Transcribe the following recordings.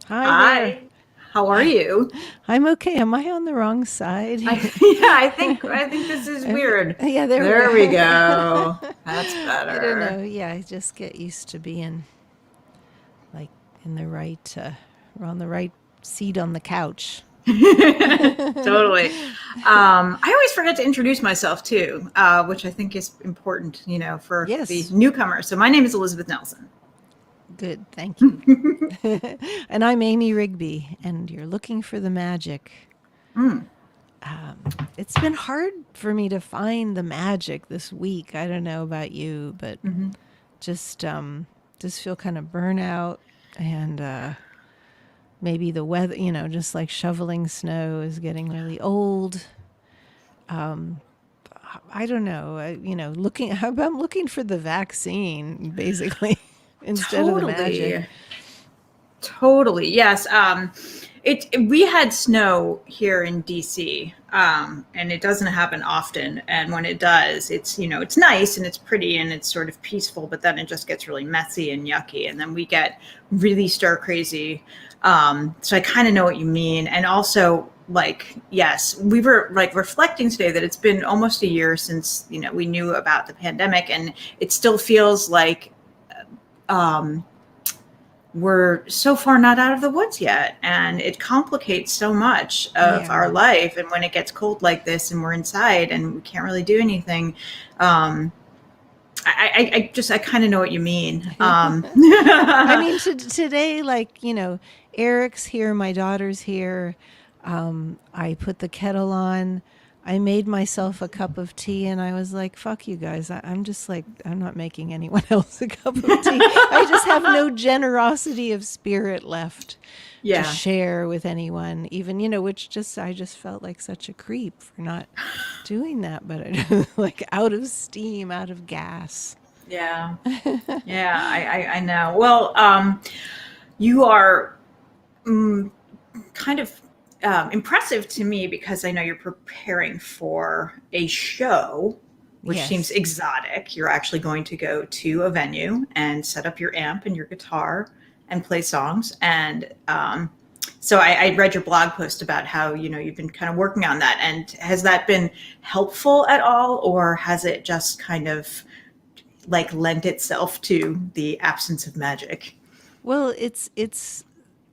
Hi there. Hi, how are you? I'm okay. Am I on the wrong side? Yeah, I think this is weird. Yeah, there we There we are. go. That's I don't know. better. Yeah, I just get used to being like in the right, we're on the right seat on the couch. Totally. I always forget to introduce myself too, which I think is important, for the Yes, newcomer. So my name is Elizabeth Nelson. good. Thank you. And I'm Amy Rigby, and you're looking for the magic. Mm, It's been hard for me to find the magic this week. I don't know about you, but mhm. just just feel kind of burnout and maybe the weather, just like shoveling snow is getting really old. I don't know. Looking I'm looking for the vaccine basically instead of the magic. Totally. Totally. Yes. We had snow here in DC, and it doesn't happen often. And when it does, it's nice and it's pretty and it's sort of peaceful. But then it just gets really messy and yucky, and then we get really stir crazy. So I kind of know what you mean. And also, like, yes, we were like reflecting today that it's been almost a year since we knew about the pandemic, and it still feels like. Um, we're so far not out of the woods yet, and it complicates so much of our Yeah. life. And when it gets cold like this and we're inside and we can't really do anything, um, I kind of know what you mean. I mean, today, like, Eric's here, my daughter's here. I put the kettle on. I made myself a cup of tea and I was like, fuck you guys. I'm just like, I'm not making anyone else a cup of tea. I just have no generosity of spirit left to Yeah. share with anyone, even, which I just felt like such a creep for not doing that. But I like out of steam, out of gas. Yeah. Yeah. I know. Well, you are kind of impressive to me because I know you're preparing for a show, which seems Yes. exotic. You're actually going to go to a venue and set up your amp and your guitar and play songs. And so I read your blog post about how you've been kind of working on that. And has that been helpful at all, or has it just kind of like lent itself to the absence of magic? Well, it's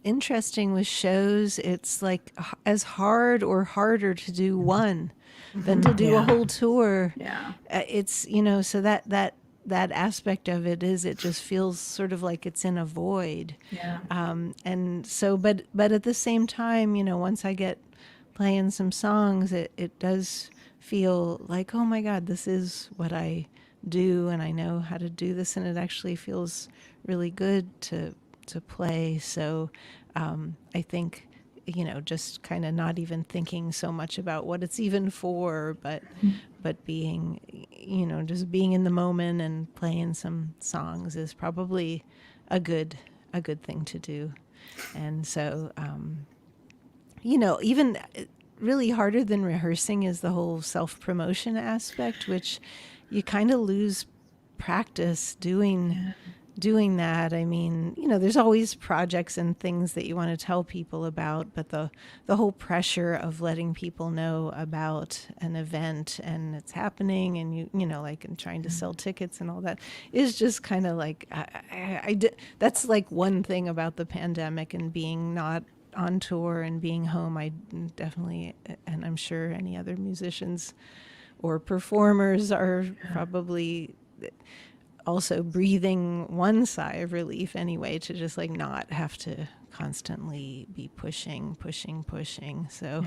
interesting with shows. It's like as hard or harder to do one than to do a Yeah. whole tour. Yeah. It's so that aspect of it is it just feels sort of like it's in a void. Yeah. And so, but at the same time, once I get playing some songs, it does feel like, oh my God, this is what I do, and I know how to do this, and it actually feels really good to play. So I think just kind of not even thinking so much about what it's even for, but being just being in the moment and playing some songs is probably a good a good thing to do. And so even really harder than rehearsing is the whole self promotion aspect, which you kind of lose practice doing that. I mean, there's always projects and things that you want to tell people about, but the whole pressure of letting people know about an event and it's happening, and like and trying to sell tickets and all that is just kind of like that's like one thing about the pandemic and being not on tour and being home. I definitely, and I'm sure any other musicians or performers are probably also breathing one sigh of relief anyway, to just like not have to constantly be pushing. So,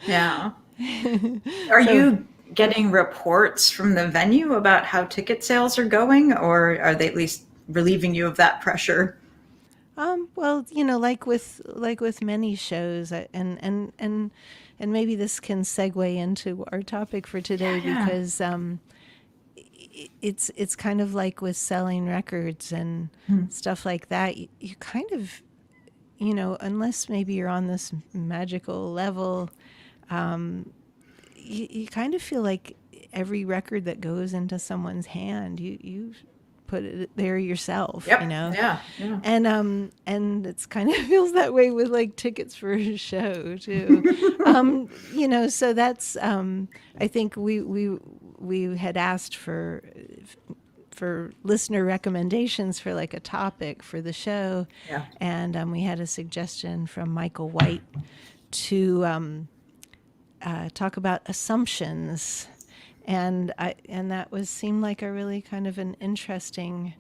Yeah. Yeah. Are so you getting reports from the venue about how ticket sales are going, or are they at least relieving you of that pressure? well, like with many shows, and maybe this can segue into our topic for Yeah, today yeah. because it's kind of like with selling records and Hmm. stuff like that. You kind of unless maybe you're on this magical level, you kind of feel like every record that goes into someone's hand, you put it there yourself, you Yep. know. Yeah. Yeah. And it's kind of feels that way with like tickets for a show too. You know, so that's I think we had asked for listener recommendations for like a topic for the show, Yeah. and we had a suggestion from Michael White to talk about assumptions, and that was seemed like a really kind of an interesting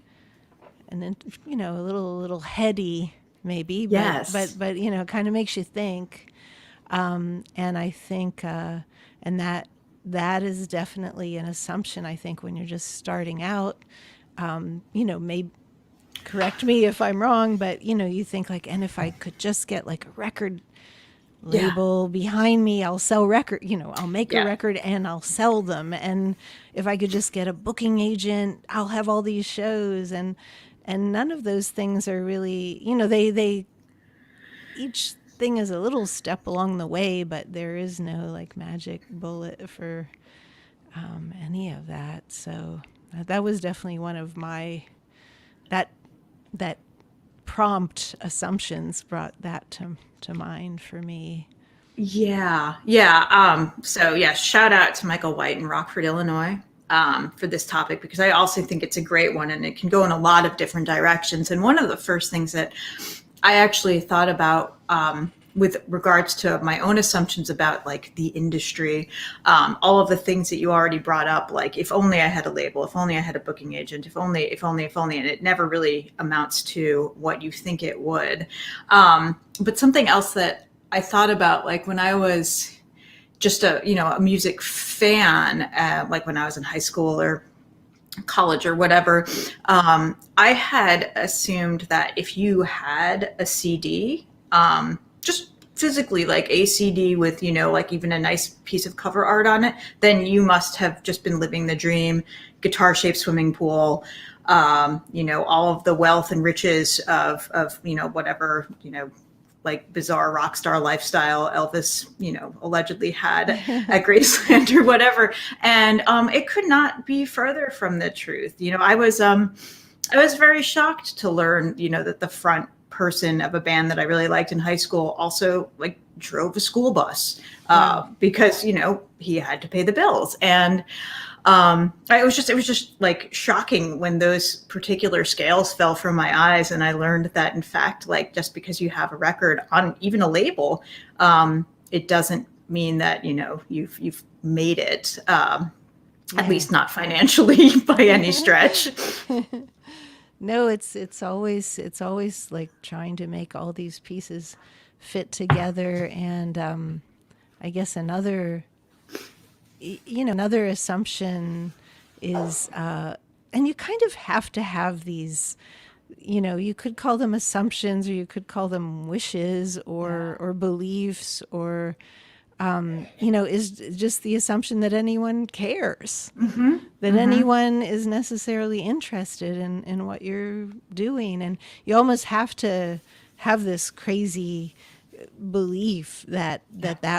and you know, a little heady maybe, Yes. but you know, kind of makes you think. And I think and that is definitely an assumption. I think when you're just starting out, you know, maybe correct me if I'm wrong, but you know, you think like, and if I could just get like a record Yeah. label behind me, I'll sell record, you know, I'll make a Yeah. record and I'll sell them. And if I could just get a booking agent, I'll have all these shows. And none of those things are really, you know, they each thing is a little step along the way, but there is no like magic bullet for any of that. So that was definitely one of my that that prompt assumptions brought that to mind for me. Yeah, yeah. So yeah, shout out to Michael White in Rockford, Illinois, for this topic because I also think it's a great one and it can go in a lot of different directions. And one of the first things that I actually thought about with regards to my own assumptions about like the industry, all of the things that you already brought up, like if only I had a label, if only I had a booking agent, if only, and it never really amounts to what you think it would. But something else that I thought about, like when I was just a music fan, like when I was in high school or college or whatever, I had assumed that if you had a CD, just physically like a CD with, like even a nice piece of cover art on it, then you must have just been living the dream, guitar shaped swimming pool, all of the wealth and riches of whatever, like bizarre rock star lifestyle Elvis, allegedly had at Graceland or whatever. And it could not be further from the truth. I was very shocked to learn, that the front person of a band that I really liked in high school also like drove a school bus Wow. because, he had to pay the bills. And it was just like shocking when those particular scales fell from my eyes. And I learned that in fact, like just because you have a record on even a label, it doesn't mean that, you've made it, at least not financially by any stretch. No, it's always like trying to make all these pieces fit together, and I guess another assumption is, and you kind of have to have these. You could call them assumptions, or you could call them wishes, or beliefs, or is just the assumption that anyone cares, Mm-hmm. that Mm-hmm. anyone is necessarily interested in what you're doing. And you almost have to have this crazy belief that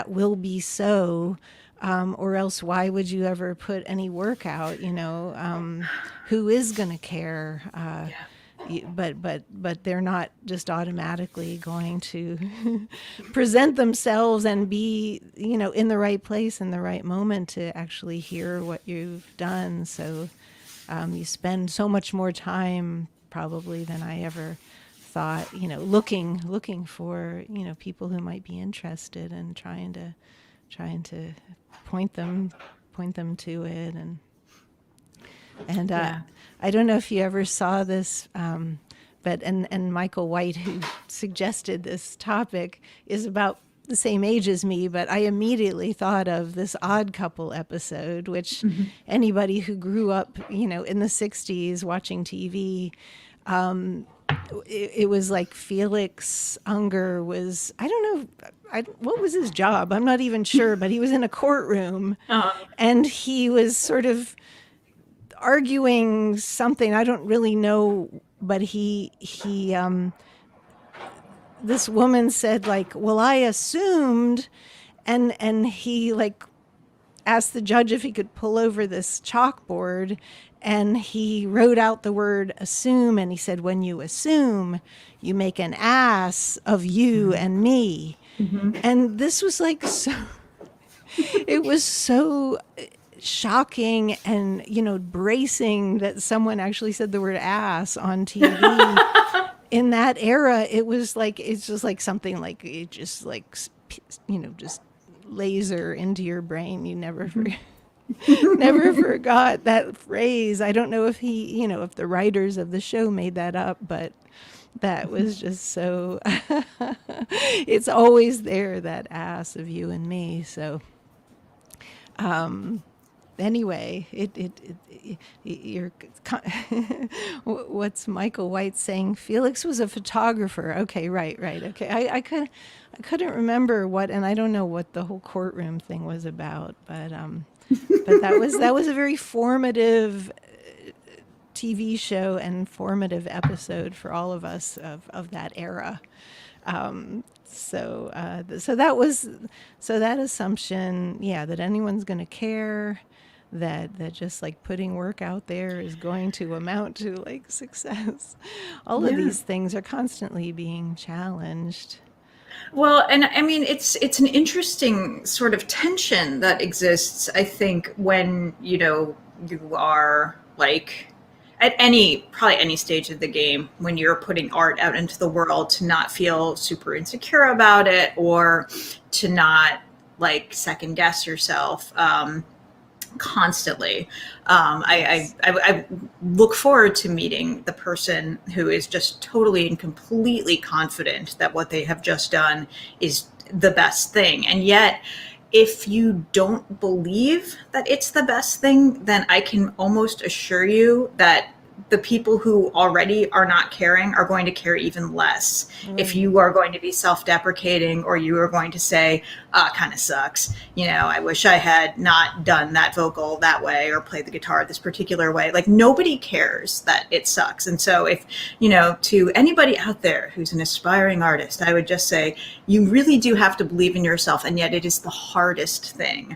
will be so, or else why would you ever put any work out? Who is going to care? Yeah. But they're not just automatically going to present themselves and be in the right place in the right moment to actually hear what you've done. So you spend so much more time probably than I ever thought, looking for people who might be interested, and trying to point them to it. And Yeah. I don't know if you ever saw this, but and Michael White, who suggested this topic, is about the same age as me, but I immediately thought of this Odd Couple episode, which anybody who grew up, in the 60s watching TV, it was like Felix Unger was, I don't know, what was his job? I'm not even sure, but he was in a courtroom Uh, and he was sort of arguing something. I don't really know, but this woman said like, "Well, I assumed," and he like asked the judge if he could pull over this chalkboard, and he wrote out the word assume, and he said, when you assume, you make an ass of you and me. And this was like so, it was so shocking and, bracing that someone actually said the word ass on TV. In that era, it was like, it's just like something like, it just like, just laser into your brain. You never forget. Never forgot that phrase. I don't know if if the writers of the show made that up, but that was just so, it's always there, that ass of you and me. So, anyway, you're, what's Michael White saying? Felix was a photographer. Okay, right. Okay. I couldn't remember what, and I don't know what the whole courtroom thing was about, but that was a very formative TV show and formative episode for all of us of that era. So that was, so that assumption, yeah, that anyone's going to care, that just like putting work out there is going to amount to like success. All of these things are constantly being challenged. Well, and I mean, it's an interesting sort of tension that exists, I think, when, you are like at probably any stage of the game, when you're putting art out into the world, to not feel super insecure about it, or to not like second guess yourself. Constantly. I look forward to meeting the person who is just totally and completely confident that what they have just done is the best thing. And yet, if you don't believe that it's the best thing, then I can almost assure you that the people who already are not caring are going to care even less. If you are going to be self-deprecating, or you are going to say, kind of sucks, I wish I had not done that vocal that way or played the guitar this particular way. Like, nobody cares that it sucks. And so if, to anybody out there who's an aspiring artist, I would just say, you really do have to believe in yourself. And yet it is the hardest thing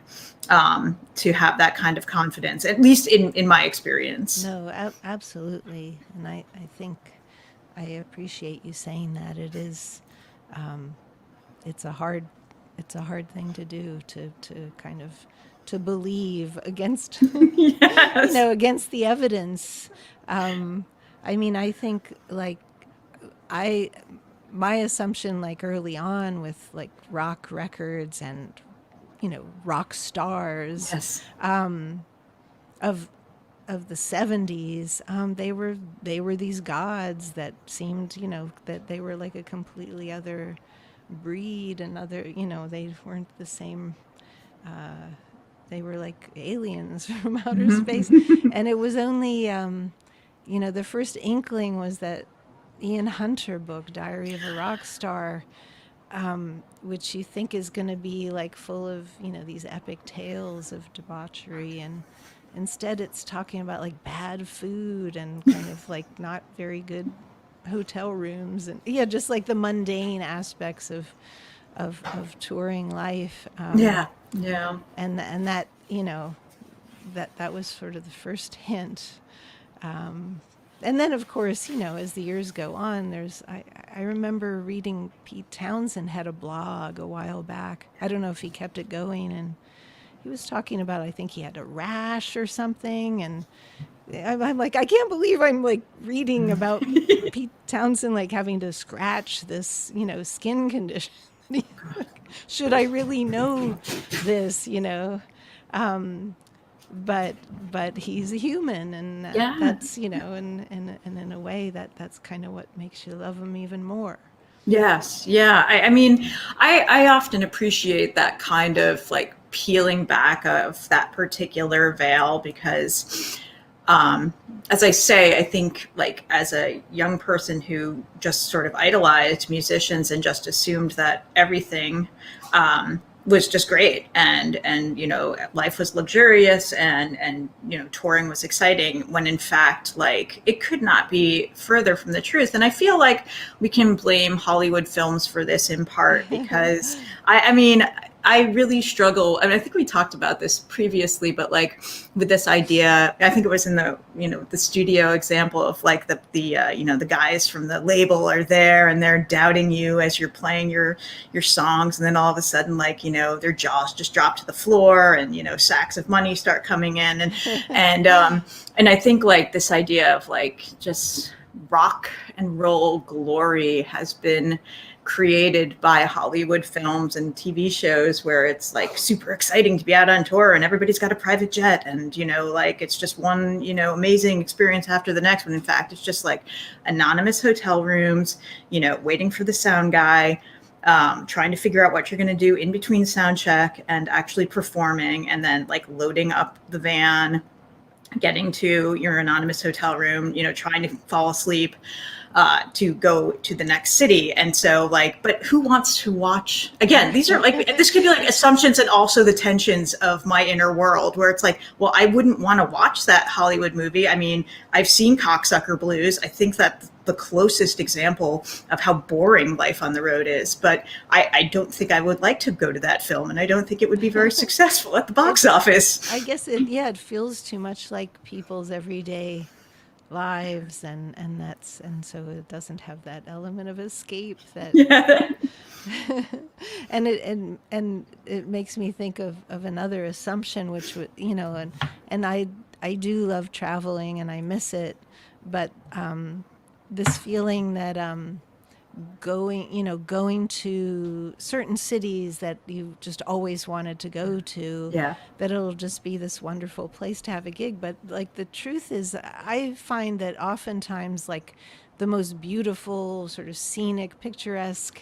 to have that kind of confidence, at least in my experience. No, absolutely. And I think I appreciate you saying that. It is, it's a hard, thing to do, to kind of, to believe against, Yes. against the evidence. I mean, I think like my assumption, like early on with like rock records and, rock stars, Yes. of the 70s, they were these gods that seemed, that they were like a completely other breed, and other, they weren't the same, they were like aliens from outer space. And it was only, the first inkling was that Ian Hunter book, Diary of a Rock Star, which you think is going to be like full of, these epic tales of debauchery, and instead it's talking about like bad food and kind of like not very good hotel rooms, and just like the mundane aspects of touring life. Yeah. And that, that was sort of the first hint. And then, of course, as the years go on, I remember reading Pete Townsend had a blog a while back. I don't know if he kept it going, and he was talking about, I think he had a rash or something, and I'm like, I can't believe I'm like reading about Pete Townsend like having to scratch this, skin condition. Should I really know this, but he's a human, and that's, and in a way that's kind of what makes you love him even more. Yes. Yeah. I mean, I often appreciate that kind of like peeling back of that particular veil, because, as I say, I think like as a young person who just sort of idolized musicians and just assumed that everything, was just great, and life was luxurious, and touring was exciting, when in fact, like, it could not be further from the truth. And I feel like we can blame Hollywood films for this in part, because I mean, I really struggle. I mean, I think we talked about this previously, but like with this idea, I think it was in the, the studio example of like the guys from the label are there and they're doubting you as you're playing your songs. And then all of a sudden, like, their jaws just drop to the floor and, sacks of money start coming in. And I think like this idea of like just rock and roll glory has been created by Hollywood films and TV shows where it's like super exciting to be out on tour and everybody's got a private jet and, like it's just one, amazing experience after the next. When in fact, it's just like anonymous hotel rooms, waiting for the sound guy, trying to figure out what you're going to do in between sound check and actually performing, and then like loading up the van, getting to your anonymous hotel room, trying to fall asleep, to go to the next city. And so like, but who wants to watch, again, these are like, this could be like assumptions and also the tensions of my inner world where it's like, well, I wouldn't want to watch that Hollywood movie. I mean, I've seen Cocksucker Blues. I think that the closest example of how boring life on the road is, but I don't think I would like to go to that film, and I don't think it would be very successful at the box office. I guess it feels too much like people's everyday lives, and so it doesn't have that element of escape that Yeah. and it makes me think of another assumption, which would, and I do love traveling and I miss it, but this feeling that going to certain cities that you just always wanted to go to, Yeah. that it'll just be this wonderful place to have a gig. But like the truth is, I find that oftentimes like the most beautiful, sort of scenic, picturesque,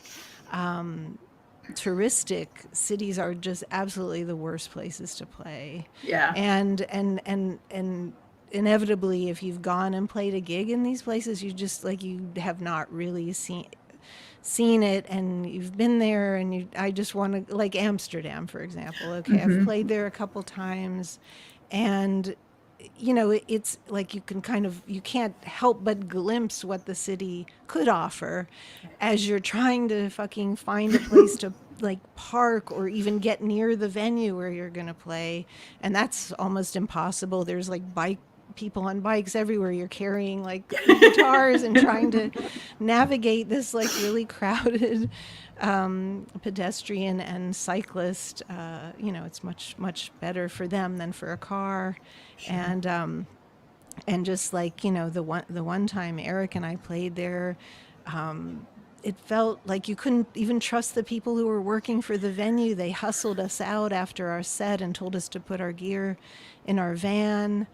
touristic cities are just absolutely the worst places to play. Yeah. And inevitably, if you've gone and played a gig in these places, you just like you have not really seen it, and you've been there, and I just want to, like Amsterdam, for example. Okay, I've played there a couple times, and it's like you can't help but glimpse what the city could offer as you're trying to fucking find a place to like park or even get near the venue where you're going to play, and that's almost impossible. There's like people on bikes everywhere. You're carrying like guitars and trying to navigate this like really crowded pedestrian and cyclist. It's much better for them than for a car. Sure. And just like the one time Eric and I played there, it felt like you couldn't even trust the people who were working for the venue. They hustled us out after our set and told us to put our gear in our van,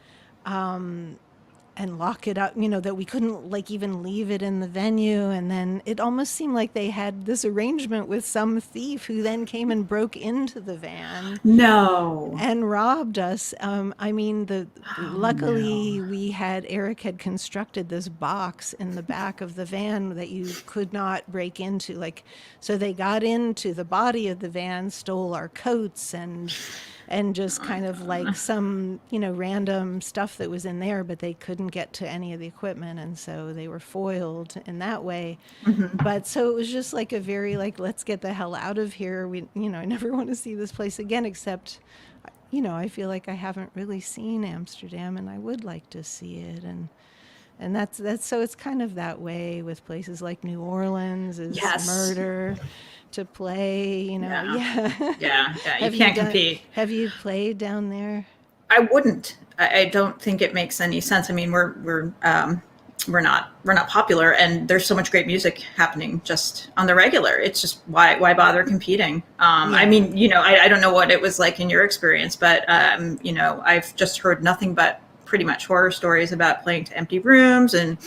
and lock it up, that we couldn't like even leave it in the venue. And then it almost seemed like they had this arrangement with some thief who then came and broke into the van. No. And robbed us. I mean, luckily no. Eric had constructed this box in the back of the van that you could not break into. Like, so they got into the body of the van, stole our coats and just kind of like some, random stuff that was in there, but they couldn't get to any of the equipment. And so they were foiled in that way. Mm-hmm. But so it was just like a very like, let's get the hell out of here. I never want to see this place again, except, I feel like I haven't really seen Amsterdam and I would like to see it. And that's so it's kind of that way with places like New Orleans is yes. murder to play, Yeah. You can't compete. Have you played down there? I wouldn't. I don't think it makes any sense. I mean, we're not popular, and there's so much great music happening just on the regular. It's just why bother competing? I mean, I don't know what it was like in your experience, but I've just heard nothing but pretty much horror stories about playing to empty rooms, and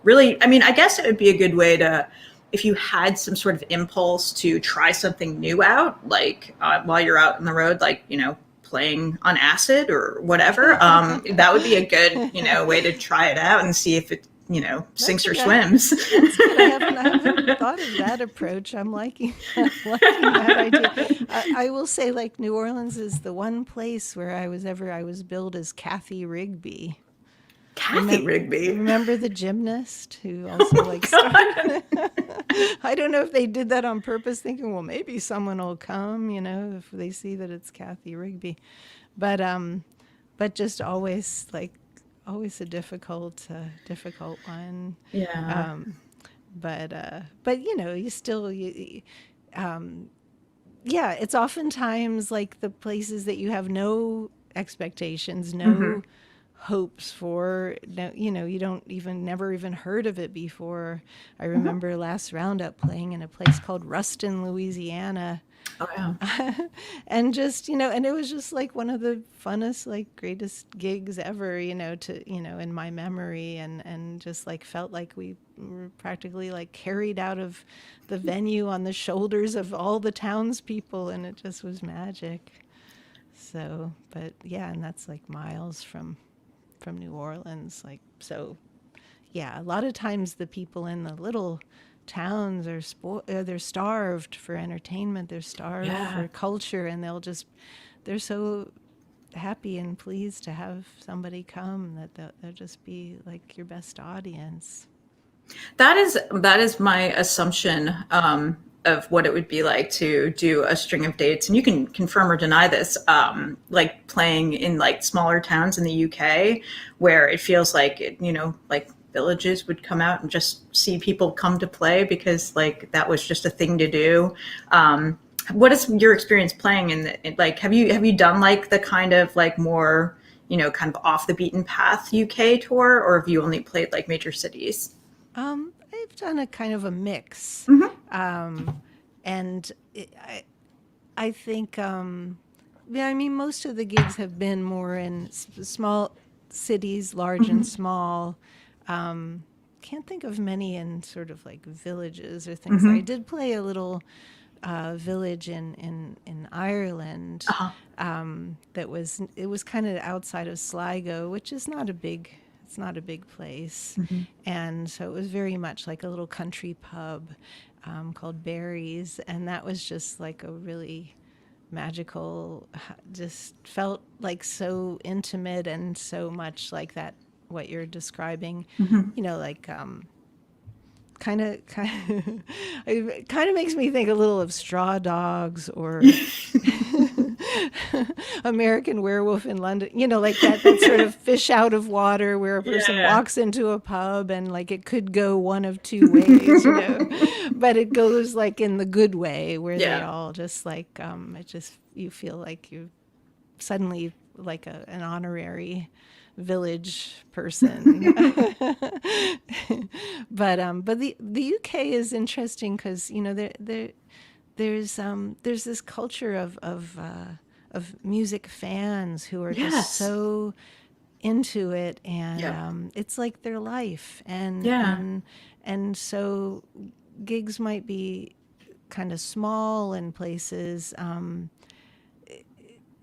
really, I mean, I guess it would be a good way to, if you had some sort of impulse to try something new out, like while you're out on the road, like, playing on acid or whatever, that would be a good, way to try it out and see if it, sinks or swims. That's good. I haven't thought of that approach. I'm liking that idea. I will say, like, New Orleans is the one place where I was billed as Kathy Rigby. Kathy Rigby. Remember the gymnast who also Oh like God. started? I don't know if they did that on purpose, thinking, well, maybe someone will come, if they see that it's Kathy Rigby. But but just always always a difficult one. Yeah. Um, but you still yeah, it's oftentimes like the places that you have no expectations, Hmm. no hopes for, no, you don't even never even heard of it before. I Hmm. remember last roundup playing in a place called Ruston, Louisiana, Oh yeah. and just and it was just like one of the funnest, like greatest gigs ever, to in my memory, and just like felt like we were practically like carried out of the venue on the shoulders of all the townspeople, and it just was magic. So, but yeah, and that's like miles from New Orleans, like, so yeah, a lot of times the people in the little towns are they're starved for entertainment, they're starved Yeah. for culture, and they're so happy and pleased to have somebody come that they'll just be like your best audience. That is my assumption of what it would be like to do a string of dates, and you can confirm or deny this. Like playing in like smaller towns in the UK, where it feels like like villages would come out and just see people come to play because like that was just a thing to do. What is your experience playing like have you done like the kind of like more kind of off the beaten path UK tour, or have you only played like major cities? I've done a kind of a mix, Hmm. um, and I think yeah, I mean most of the gigs have been more in small cities, large and Hmm. small. Um, can't think of many in sort of like villages or things. I Hmm. did play a little village in Ireland Uh-huh. that was it was kind of outside of Sligo, which is not a big it's not a big place, Hmm. and so it was very much like a little country pub called Barry's, and that was just like a really magical, just felt like so intimate and so much like that what you're describing, Hmm. like kind it kind of makes me think a little of Straw Dogs or American Werewolf in London, like that sort of fish out of water where a person Yeah. walks into a pub and like it could go one of two ways, but it goes like in the good way where they Yeah. all just like it just you feel like you suddenly like an honorary village person. But the UK is interesting because there's this culture of music fans who are just Yes. so into it, and Yep. it's like their life, and Yeah. and so gigs might be kind of small in places,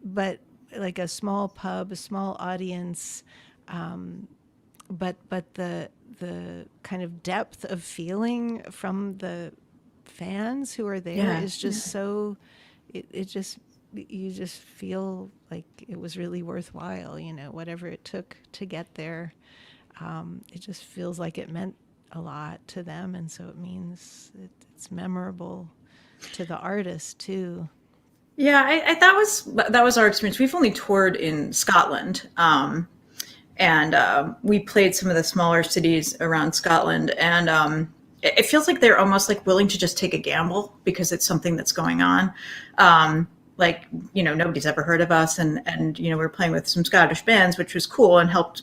but like a small pub, a small audience, but the kind of depth of feeling from the fans who are there Yeah. is just so it just you just feel like it was really worthwhile, whatever it took to get there. It just feels like it meant a lot to them, and so it means it's memorable to the artist too. Yeah. That was our experience. We've only toured in Scotland, and we played some of the smaller cities around Scotland, and it feels like they're almost like willing to just take a gamble because it's something that's going on. Like nobody's ever heard of us, and we were playing with some Scottish bands, which was cool and helped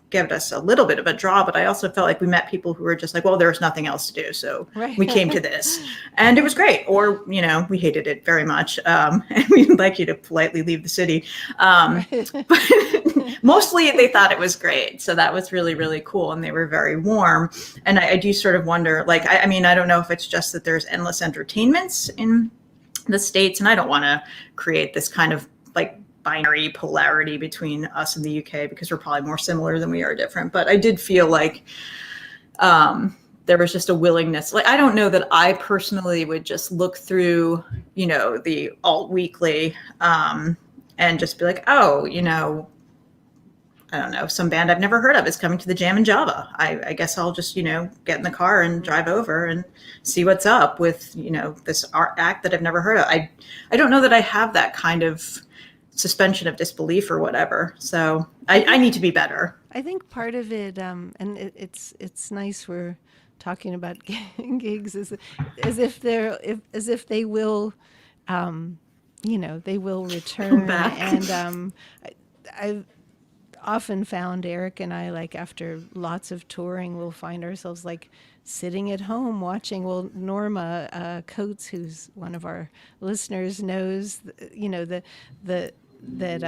give us a little bit of a draw, but I also felt like we met people who were just like, well, there's nothing else to do. So Right. we came to this and it was great. Or, we hated it very much. And we'd like you to politely leave the city. Right. But mostly they thought it was great. So that was really, really cool. And they were very warm. And I do sort of wonder, like, I mean, I don't know if it's just that there's endless entertainments in the States, and I don't want to create this kind of like binary polarity between us and the UK because we're probably more similar than we are different. But I did feel like there was just a willingness. Like I don't know that I personally would just look through, the alt weekly and just be like, oh, I don't know, some band I've never heard of is coming to the jam in Java. I guess I'll just, get in the car and drive over and see what's up with, this art act that I've never heard of. I don't know that I have that kind of suspension of disbelief or whatever. So I need to be better. I think part of it, and it's nice we're talking about gigs as if as if they will, they will Come return. back. And I've often found Eric and I, like after lots of touring, we'll find ourselves like sitting at home watching. Well, Norma Coates, who's one of our listeners, knows, the that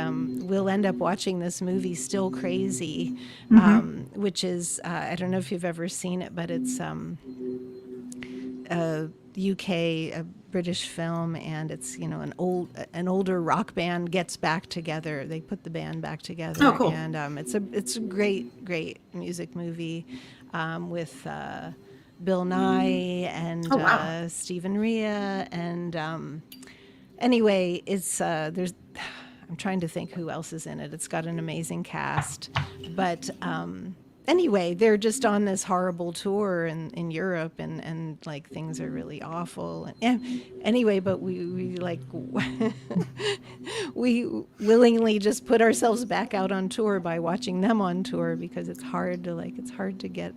we'll end up watching this movie Still Crazy, which is I don't know if you've ever seen it, but it's a UK, a British film, and it's an older rock band gets back together. They put the band back together. Oh, cool. And it's a great music movie with Bill Nye and Oh, wow. Stephen Rea, and anyway, it's there's. I'm trying to think who else is in it. It's got an amazing cast, but anyway, they're just on this horrible tour in Europe, and like things are really awful. And anyway, but we like we willingly just put ourselves back out on tour by watching them on tour, because it's hard to get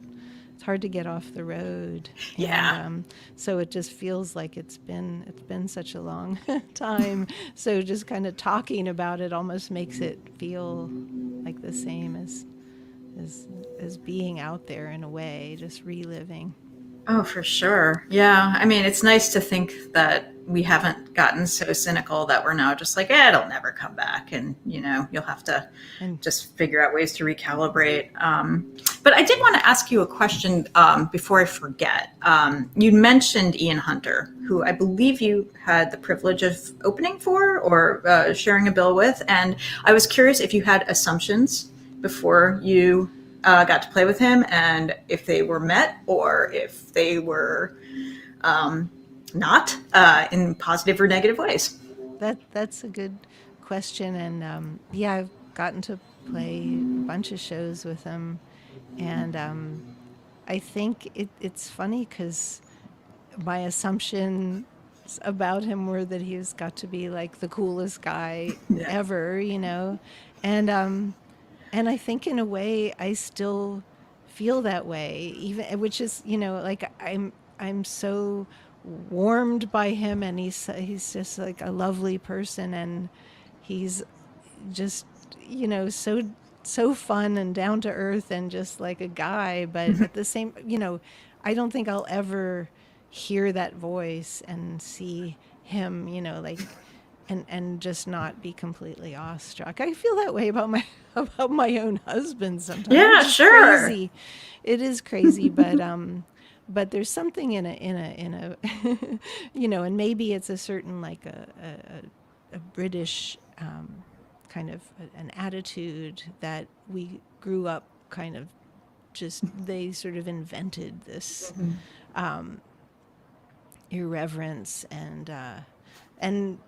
off the road. Yeah. And so it just feels like it's been such a long time. So just kind of talking about it almost makes it feel like the same as being out there in a way, just reliving. Oh, for sure. Yeah. I mean, it's nice to think that we haven't gotten so cynical that we're now just like, it'll never come back. And, you'll have to And just figure out ways to recalibrate. But I did want to ask you a question before I forget. You mentioned Ian Hunter, who I believe you had the privilege of opening for or sharing a bill with. And I was curious if you had assumptions before you got to play with him, and if they were met or if they were not in positive or negative ways. that's a good question. And yeah, I've gotten to play a bunch of shows with him, and I think it's funny because my assumptions about him were that he's got to be like the coolest guy Yeah. ever, and I think in a way I still feel that way, even, which is, like I'm so warmed by him, and he's just like a lovely person, and he's just, so fun and down to earth and just like a guy. But at the same, I don't think I'll ever hear that voice and see him, like, and just not be completely awestruck. I feel that way about my about my own husband sometimes. Yeah, It's sure. crazy. It is crazy, but there's something in a and maybe it's a certain, like a British kind of an attitude that we grew up kind of just, they sort of invented this irreverence, and and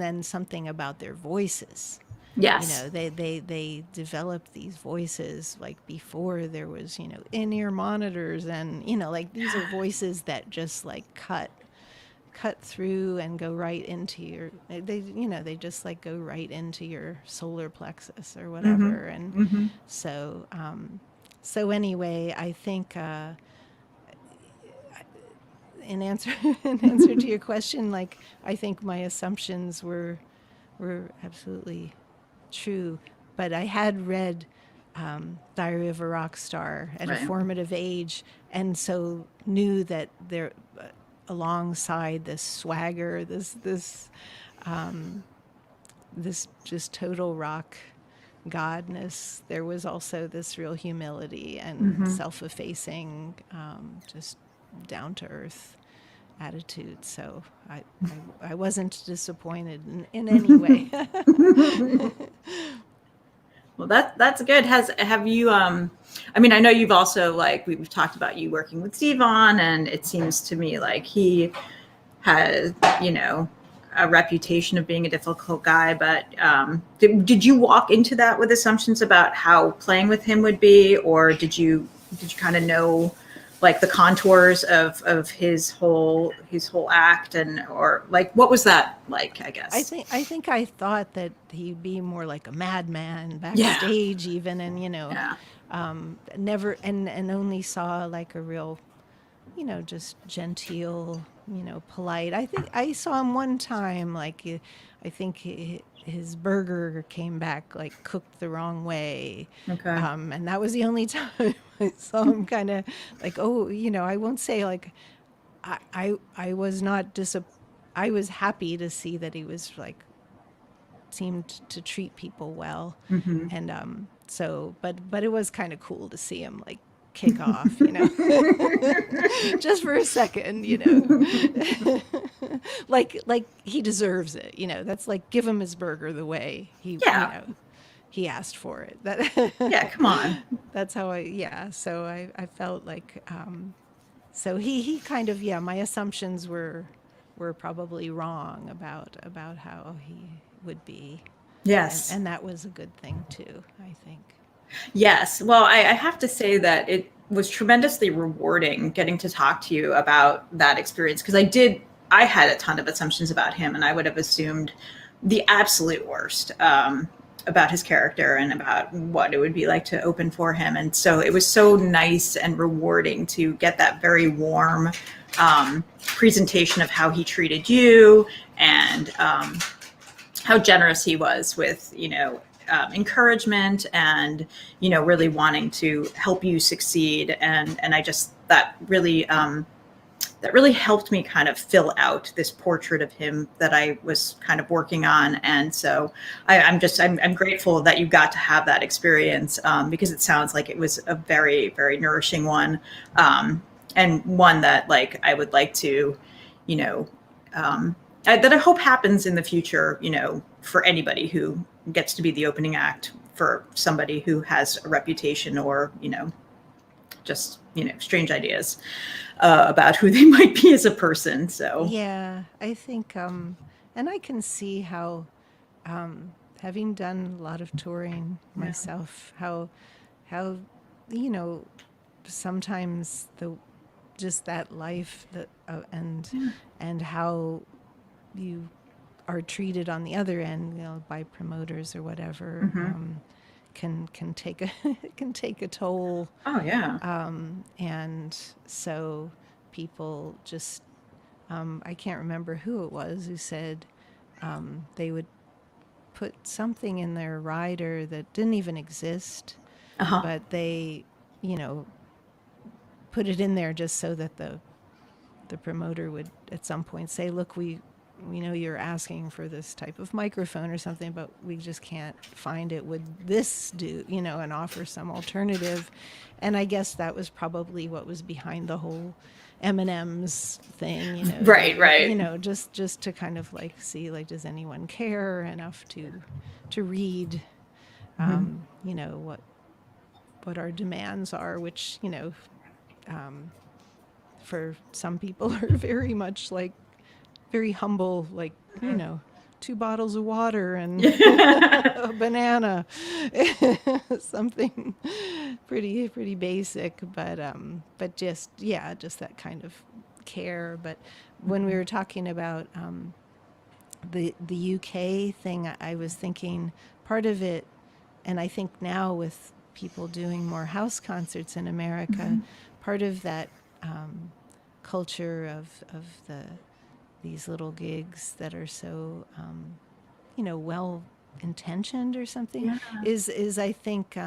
then something about their voices. Yes. They developed these voices like before there was, in-ear monitors, and like these are voices that just like cut through and go right into your, they just like go right into your solar plexus or whatever. And so anyway, I think in answer to your question, like, I think my assumptions were absolutely true, but I had read Diary of a Rock Star at a Right. formative age, and so knew that there, alongside this swagger, this just total rock godness, there was also this real humility and self-effacing, just down to earth attitude. So I wasn't disappointed in any way. Well, that's good. Have you? I mean, I know you've also, like, we've talked about you working with Stevon, and it seems to me like he has, a reputation of being a difficult guy, but did you walk into that with assumptions about how playing with him would be, or did you kind of know like the contours of his whole act, and or like what was that like, I guess? I think I thought that he'd be more like a madman Yeah, backstage, even, and yeah. never and only saw like a real, just genteel, polite. I think I saw him one time, like I think his burger came back like cooked the wrong way, Okay. and that was the only time I saw him kind of like, oh, I won't say like I was not I was happy to see that he was like seemed to treat people well, and so but it was kind of cool to see him like kick off, just for a second, like he deserves it, that's like give him his burger the way Yeah, he asked for it. That yeah. Come on. that's how so I felt like so he kind of, my assumptions were probably wrong about how he would be, Yes. and that was a good thing too, I think. Yes. Well, I have to say that it was tremendously rewarding getting to talk to you about that experience, because I had a ton of assumptions about him, and I would have assumed the absolute worst about his character and about what it would be like to open for him. And so it was so nice and rewarding to get that very warm presentation of how he treated you, and how generous he was with, encouragement, and really wanting to help you succeed. And I just that really helped me kind of fill out this portrait of him that I was kind of working on. And so I'm grateful that you got to have that experience, because it sounds like it was a very, very nourishing one, and one that like I would like to, you know, that I hope happens in the future, for anybody who gets to be the opening act for somebody who has a reputation, or, just, strange ideas about who they might be as a person. So, Yeah, I think and I can see how having done a lot of touring yeah. myself, how you know sometimes the just that life that Yeah. and how you are treated on the other end, by promoters or whatever, Mm-hmm. can take a can take a toll, Oh, yeah. and so people just I can't remember who it was who said they would put something in their rider that didn't even exist, Uh huh. but they, you know, put it in there just so that the promoter would at some point say, "Look, we know you're asking for this type of microphone or something, but we just can't find it. Would this do?" And offer some alternative. And I guess that was probably what was behind the whole M&M's thing. Right, right. Just to kind of like see, like, does anyone care enough to read, Mm-hmm. what our demands are, which for some people are very much like very humble, like, 2 bottles of water and a banana, something pretty basic, but just, yeah, just that kind of care. But when we were talking about the UK thing, I was thinking part of it, and I think now with people doing more house concerts in America, part of that culture of these little gigs that are so well intentioned or something, Yeah. is I think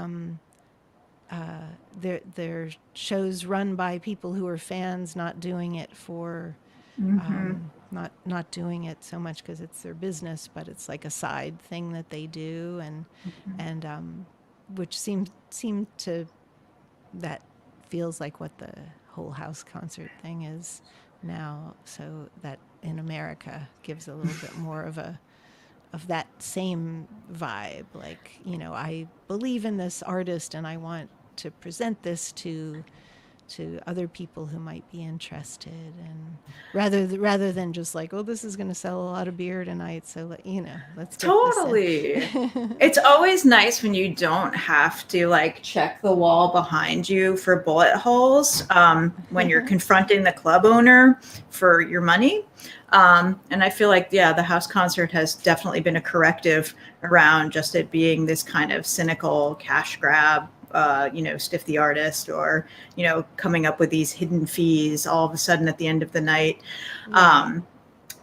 they're shows run by people who are fans, not doing it for Mm-hmm. not doing it so much because it's their business, but it's like a side thing that they do, and which seemed to that feels like what the whole house concert thing is now. So that in America gives a little bit more of that same vibe. Like, I believe in this artist and I want to present this to other people who might be interested, and rather than just like, oh, this is going to sell a lot of beer tonight, so let's get this in. Totally. It's always nice when you don't have to like check the wall behind you for bullet holes when you're confronting the club owner for your money. And I feel like, yeah, the house concert has definitely been a corrective around just it being this kind of cynical cash grab, stiff the artist, or, coming up with these hidden fees all of a sudden at the end of the night. Right.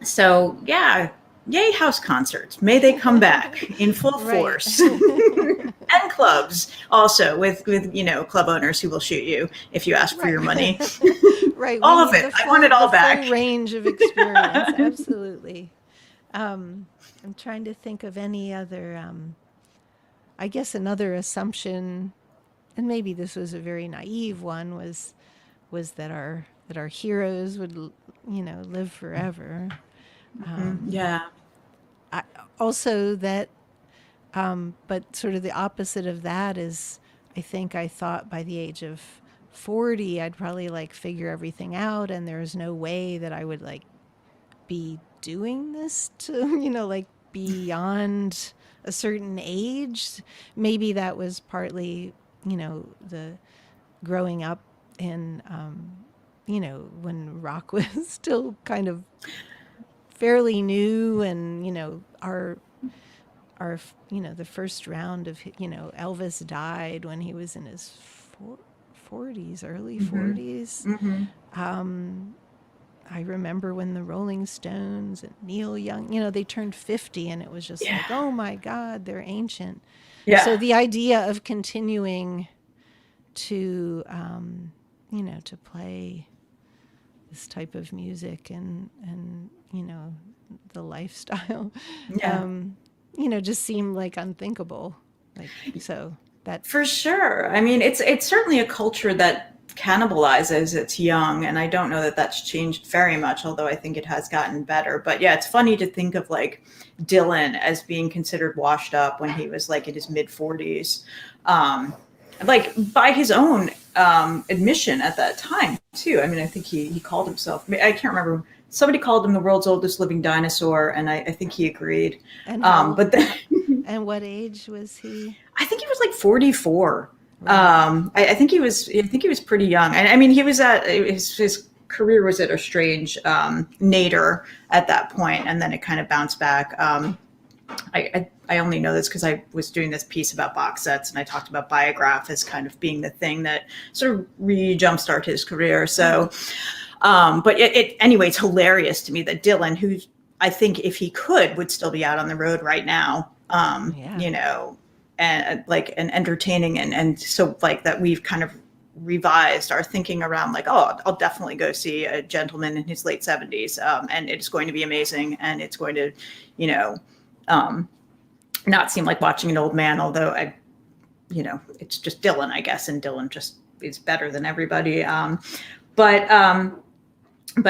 So yeah, yay house concerts. May they come back in full Right. force. And clubs also with club owners who will shoot you if you ask for Right. your money. Right. We All of need it. I want it all the back. full range of experience. Absolutely. I'm trying to think of any other, I guess another assumption, and maybe this was a very naive one, was that our heroes would, live forever. Yeah. I, also that, but sort of the opposite of that is, I think I thought by the age of 40, I'd probably like figure everything out, and there's no way that I would like be doing this to, like beyond a certain age. Maybe that was partly, the growing up in, when rock was still kind of fairly new, and, our, the first round of, Elvis died when he was in his 40s, early 40s. I remember when the Rolling Stones and Neil Young, they turned 50, and it was just Yeah. like, oh my God, they're ancient. So Yeah. the idea of continuing to, to play this type of music, and the lifestyle, Yeah. just seemed like unthinkable. Like, so that, For sure. I mean, it's certainly a culture that cannibalizes its young, and I don't know that that's changed very much, although I think it has gotten better. But yeah, it's funny to think of like Dylan as being considered washed up when he was like in his mid 40s, like by his own admission at that time too. I mean, I think he called himself. I can't remember. Somebody called him the world's oldest living dinosaur, and I think he agreed. and how, But then and what age was he? I think he was like 44. Right. I think he was. I think he was pretty young, and I mean, he was at his career was at a strange nadir at that point, and then it kind of bounced back. I only know this because I was doing this piece about box sets, and I talked about Biograph as kind of being the thing that sort of re-jumpstart his career. So, but anyway, it's hilarious to me that Dylan, who I think if he could would still be out on the road right now, Yeah. and like and entertaining, and so like that we've kind of revised our thinking around like, oh, I'll definitely go see a gentleman in his late 70s, and it's going to be amazing, and it's going to, not seem like watching an old man, although it's just Dylan, I guess, and Dylan just is better than everybody. But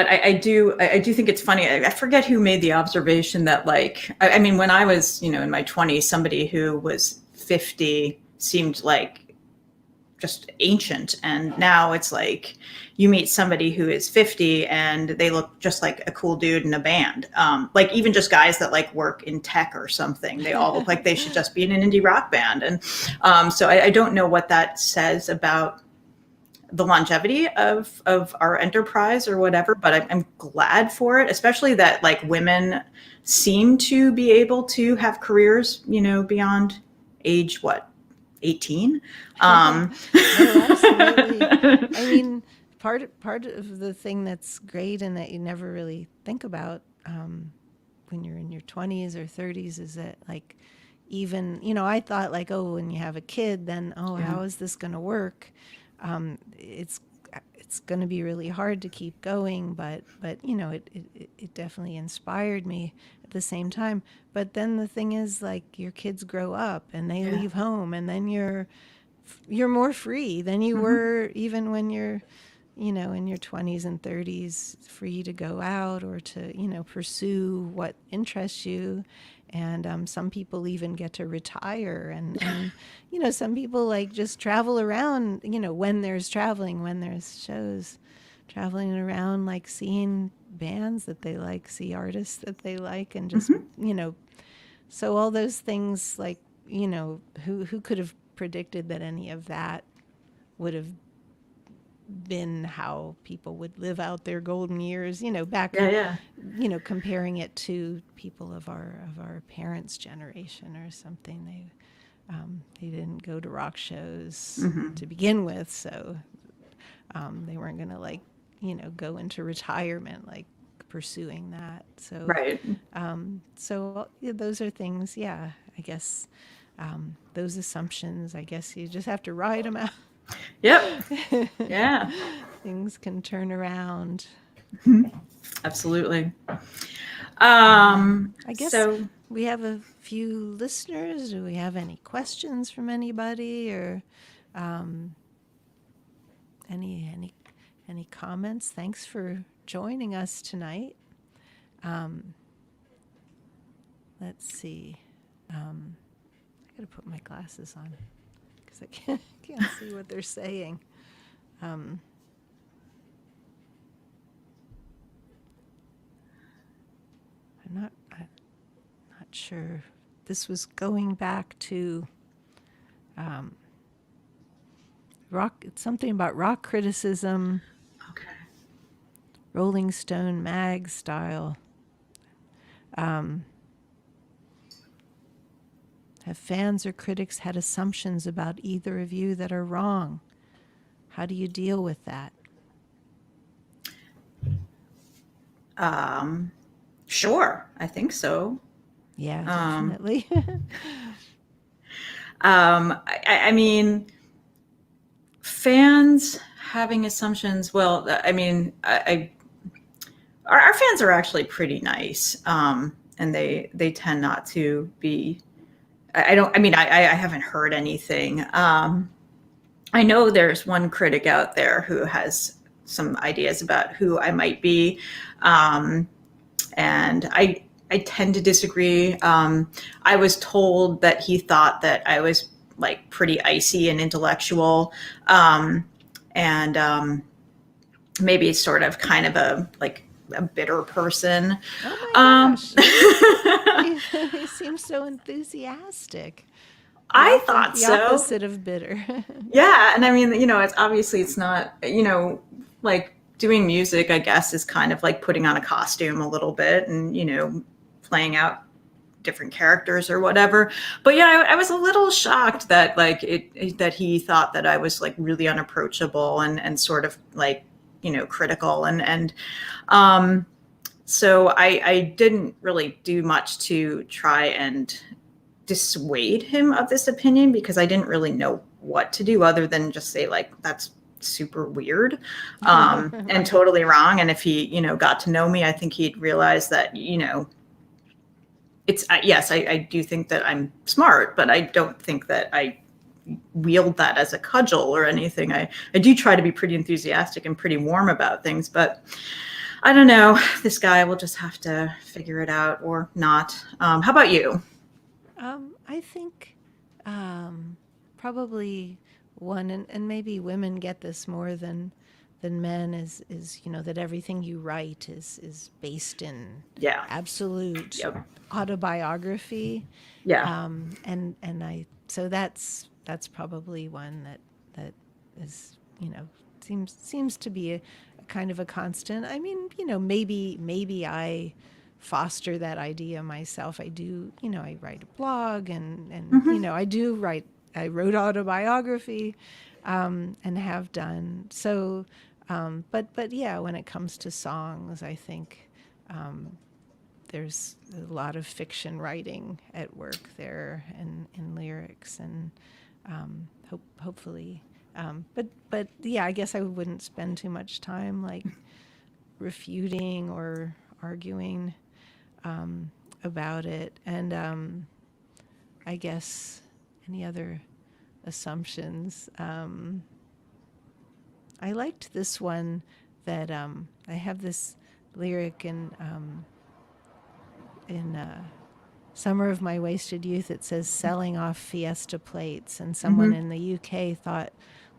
I do think it's funny. I forget who made the observation that like, I mean, when I was, in my 20s, somebody who was 50 seemed like just ancient. And now it's like you meet somebody who is 50 and they look just like a cool dude in a band. Like even just guys that like work in tech or something, they all look like they should just be in an indie rock band. And so I don't know what that says about the longevity of our enterprise or whatever, but I'm glad for it, especially that like women seem to be able to have careers, beyond age, 18. No, absolutely. I mean, part of the thing that's great and that you never really think about, when you're in your 20s or 30s, is that like, even, I thought like, oh, when you have a kid, then, oh, Yeah. how is this going to work? It's going to be really hard to keep going, but it definitely inspired me at the same time. But then the thing is, like, your kids grow up and they Yeah. leave home, and then you're more free than you were even when you're, in your 20s and 30s, free to go out or to, pursue what interests you. And some people even get to retire, and some people like just travel around, when there's traveling, when there's shows, traveling around, like seeing bands that they like, see artists that they like, and just, so all those things, like, who could have predicted that any of that would have been how people would live out their golden years, back, Yeah, yeah. comparing it to people of our parents' generation or something. They didn't go to rock shows to begin with, so they weren't going to, like, go into retirement, like pursuing that. So Right. yeah, those are things, yeah, I guess, those assumptions, I guess you just have to ride them out. Yep. Yeah. Things can turn around. Absolutely. I guess So we have a few listeners. Do we have any questions from anybody, or um, any comments? Thanks for joining us tonight. Um, let's see. I gotta put my glasses on because I can't see what they're saying. Um, I'm not sure. This was going back to rock. It's something about rock criticism, okay. Rolling Stone mag style. Have fans or critics had assumptions about either of you that are wrong? How do you deal with that? Sure, I think so. Yeah, Um, definitely. I mean, fans having assumptions. Well, I mean, our fans are actually pretty nice, and they tend not to be. I don't. I mean, I haven't heard anything. I know there's one critic out there who has some ideas about who I might be, um, and I tend to disagree. I was told that he thought that I was like pretty icy and intellectual, and maybe sort of kind of a bitter person. Oh my Um, gosh, you seem so enthusiastic. I thought The so. opposite of bitter. Yeah, and I mean, it's obviously it's not, like doing music, I guess, is kind of like putting on a costume a little bit and, playing out different characters or whatever. But yeah, I was a little shocked that like that he thought that I was like really unapproachable and sort of like, critical and um so I didn't really do much to try and dissuade him of this opinion because I didn't really know what to do other than just say like that's super weird and Right. totally wrong. And if he, got to know me, I think he'd realize that, it's yes, I do think that I'm smart, but I don't think that I wield that as a cudgel or anything. I do try to be pretty enthusiastic and pretty warm about things, but I don't know. This guy will just have to figure it out or not. How about you? I think probably one, and maybe women get this more than men, is that everything you write is based in Yeah. absolute Yep. autobiography, Yeah. and I so that's probably one that is seems to be a kind of a constant. I mean, maybe I foster that idea myself. I do, I write a blog, and Mm-hmm. I wrote autobiography, and have done so. But yeah, when it comes to songs, I think there's a lot of fiction writing at work there, and in lyrics, and hopefully. But yeah, I guess I wouldn't spend too much time like refuting or arguing about it. And I guess any other assumptions? I liked this one that I have this lyric in Summer of My Wasted Youth, it says selling off Fiesta plates. And someone Mm-hmm. in the UK thought,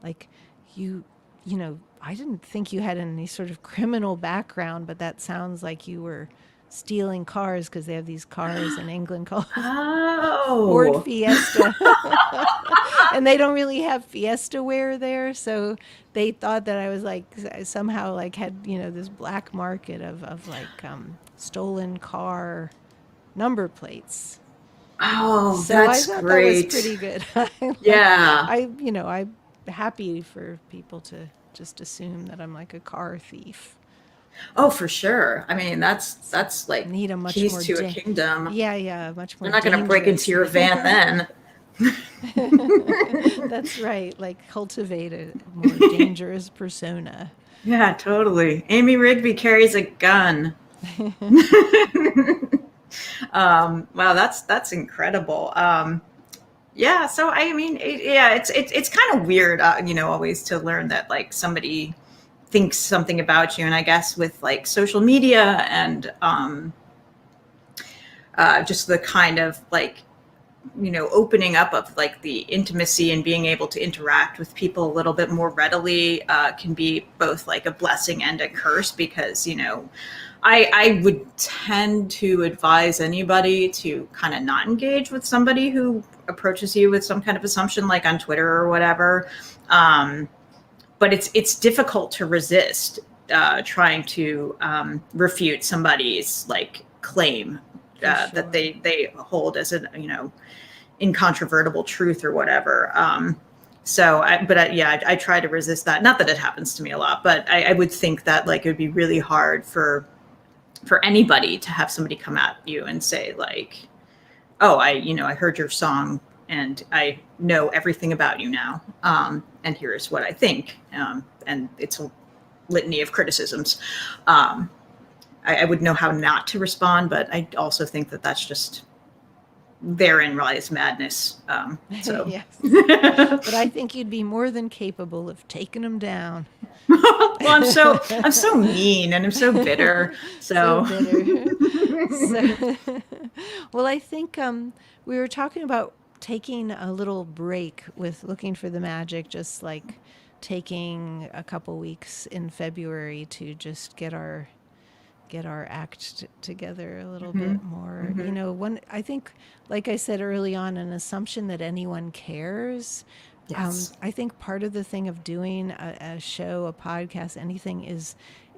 like, you, I didn't think you had any sort of criminal background, but that sounds like you were stealing cars because they have these cars in England called Ford Oh. Fiesta. And they don't really have Fiesta wear there. So they thought that I was like, somehow like had, this black market of like stolen car number plates. Oh, So I that's thought that was great. pretty good. Yeah. I'm happy for people to just assume that I'm like a car thief. Oh, for sure. I mean, that's like Need a much keys more to a kingdom. yeah, much more They're not going to break into dangerous your name. van then. That's right. Like cultivate a more dangerous persona. Yeah, totally. Amy Rigby carries a gun. Wow, that's incredible. Yeah, so I mean, yeah, it's kind of weird, always to learn that like somebody thinks something about you, and I guess with like social media and just the kind of like opening up of like the intimacy and being able to interact with people a little bit more readily can be both like a blessing and a curse because I would tend to advise anybody to kind of not engage with somebody who approaches you with some kind of assumption like on Twitter or whatever. But it's difficult to resist trying to refute somebody's like claim that Sure. they hold as an incontrovertible truth or whatever. I try to resist that. Not that it happens to me a lot, but I would think that like it would be really hard for anybody to have somebody come at you and say like, oh, I heard your song and I know everything about you now. And here's what I think. And it's a litany of criticisms. I would know how not to respond, but I also think that that's just therein lies madness. Yes. But I think you'd be more than capable of taking them down. Well, I'm so mean and I'm so bitter. So So bitter. So, well, I think we were talking about taking a little break with looking for the magic, just like taking a couple weeks in February to just get our act together a little mhm, bit more. mhm. One I think, like I said early on, an assumption that anyone cares. Yes. I think part of the thing of doing a show, a podcast, anything is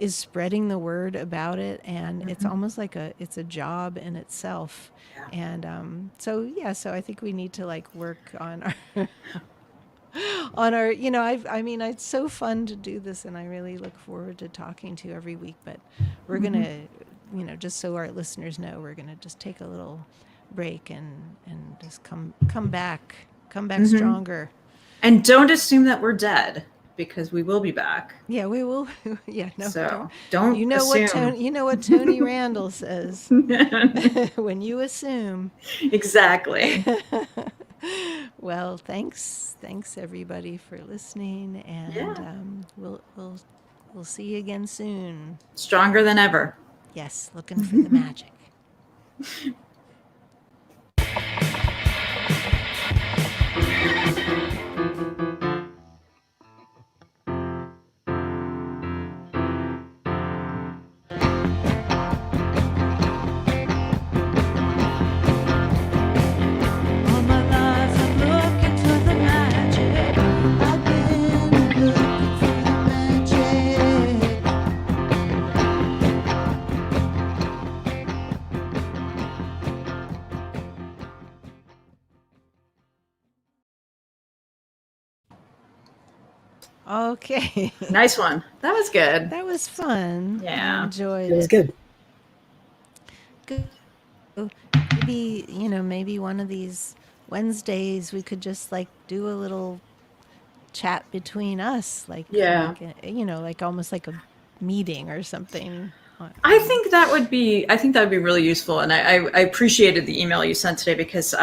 spreading the word about it, and it's Mhm. almost like it's a job in itself. Yeah. And so I think we need to like work on our on our I mean it's so fun to do this and I really look forward to talking to you every week, but we're going Mhm. to just so our listeners know, we're going to just take a little break and just come back Mhm. stronger. And don't assume that we're dead because we will be back. Yeah, we will. Yeah, no, don't. So don't assume. You know what Tony Randall says. When you assume. Exactly. Well, thanks everybody for listening, and Yeah. we'll see you again soon. Stronger than ever. Yes, looking for the magic. All my life I'm looking for the magic. I've been looking for the magic. Okay. Nice one. That was good. That was fun. I Yeah. enjoyed It was it. good. Good. Maybe one of these Wednesdays we could just like do a little chat between us, Yeah. like almost like a meeting or something. I think that would be really useful. And I appreciated the email you sent today because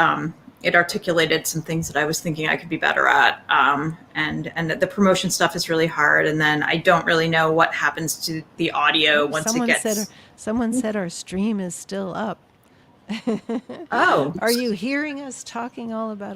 it articulated some things that I was thinking I could be better at. And the promotion stuff is really hard. And then I don't really know what happens to the audio Oh, once it gets. someone said our stream is still up. Oh, Are you hearing us talking all about